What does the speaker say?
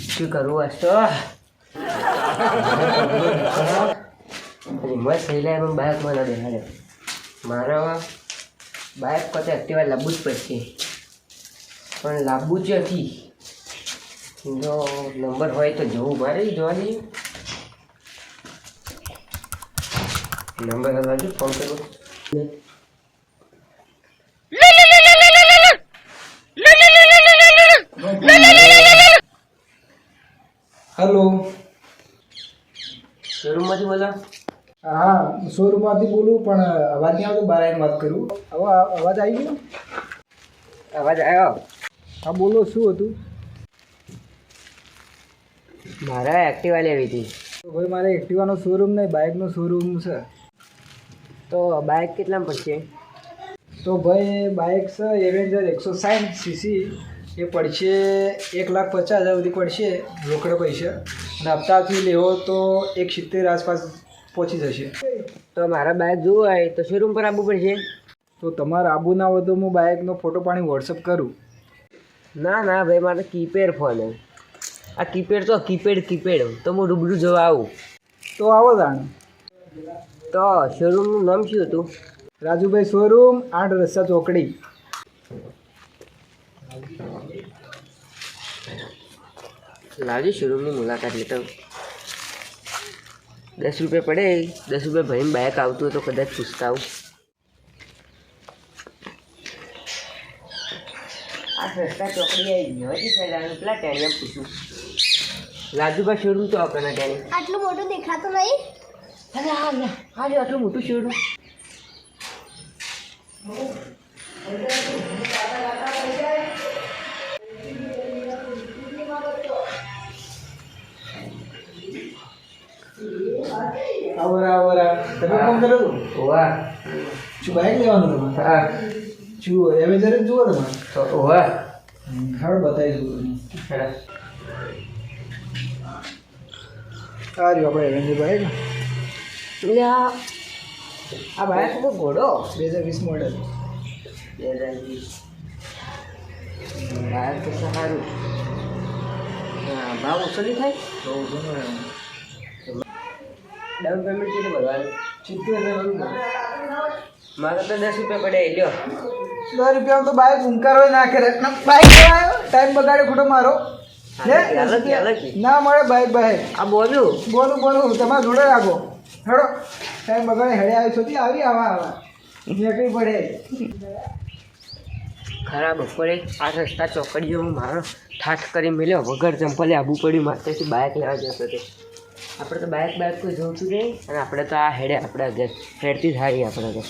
શું કરવું આજ તો મસ્ત થઈ જાય એમાં બાઇક મને દેખાડે મારે બાઇક કરતા એક્ટિવા લાવવું જ પડશે પણ લાવવું જ નથી જો નંબર હોય તો જવું મારે જોવા જઈએ નંબર હલવાજો ફોન કરવો હેલો શોરૂમમાંથી બોલો હા શોરૂમમાંથી બોલું પણ અવાજ નહીં આવતો બહાર આવીને વાત કરું હવે અવાજ આવી ગયો અવાજ આવ્યો હા બોલો શું હતું મારે એક્ટિવા લેવી હતી તો ભાઈ મારે એક્ટિવાનો શોરૂમ નહીં બાઇકનો શોરૂમ છે તો બાઇક કેટલામાં પડશે તો ભાઈ બાઇક છે એવેન્જર 160 સીસી એ પડશે 1,50,000 સુધી પડશે રોકડ પૈસા અને હપ્તાથી લેવો તો 170 આસપાસ પહોંચી જશે તો મારા બાઇક જોવું હોય તો શોરૂમ પર આવવું પડશે તો તમારે આબુ ના હોય તો હું બાઇકનો ફોટો પાણી વોટ્સઅપ કરું ના ના ભાઈ મારે કીપેડ ફોન આ કીપેડ તો કીપેડ તો હું રૂબરૂ જોવા આવું તો આવો તાણ તો શોરૂમનું નામ શું હતું રાજુભાઈ શોરૂમ 8 રસ્તા ચોકડી લાવજો શોરૂમની મુલાકાત લેતા 10 રૂપિયા પડે 10 રૂપિયા ભાઈને બાઇક આવતું હોય તો કદાચ પૂછતા આવું આ રસ્તા ચોકડી આવી ગયો હતી પહેલાં પેલા ટેણીએ પૂછ્યું રાજુભાઈ શોરૂમ તો આપણને ટેણી આટલું મોટું દેખાતું નહીં અરે હા આટલું મોટું શોરૂમ આવરા તમે ફોન કર્યો હતો વાહ શું બાઇક લેવાનું તમારે હા શું એવેન્જર જ જુઓ તમારે તો વાહ હાડ બતાવી દઉં આ રહ્યું આપણે એવેન્જર બાઇક એટલે આ બાઇક તો ઘોડો 2020 મોડેલ 2020 બાઇક તો સારું હા ભાવ ઓછો નહીં થાય તો ડાઉન પેમેન્ટ કેટલું ભરવાનું 70,000 મારે તો 10 રૂપિયા પડે લ્યો 10 રૂપિયા તો બાઇક ઉંકારો નાખે રે બાઇક આવ્યો ટાઈમ બગાડે ખોટો મારો ના મળે બાઇક આ બોલું બોલું તમારે જોડે રાખો હેડો ટાઈમ બગાડે હેડે આવી છોતી આવી આવા નીકળી પડે ખરા બપોરે આ રસ્તા ચોકડીઓ મારો ઠાઠ કરી મેલ્યો વગર ચંપલે આબુ પડ્યું મારથી બાઇક લેવા જતો હતો આપણે તો બાઇક કોઈ જોતું નહીં અને આપણે તો આ હેડે આપણે ઘર હેડતી જ હારી આપણે તો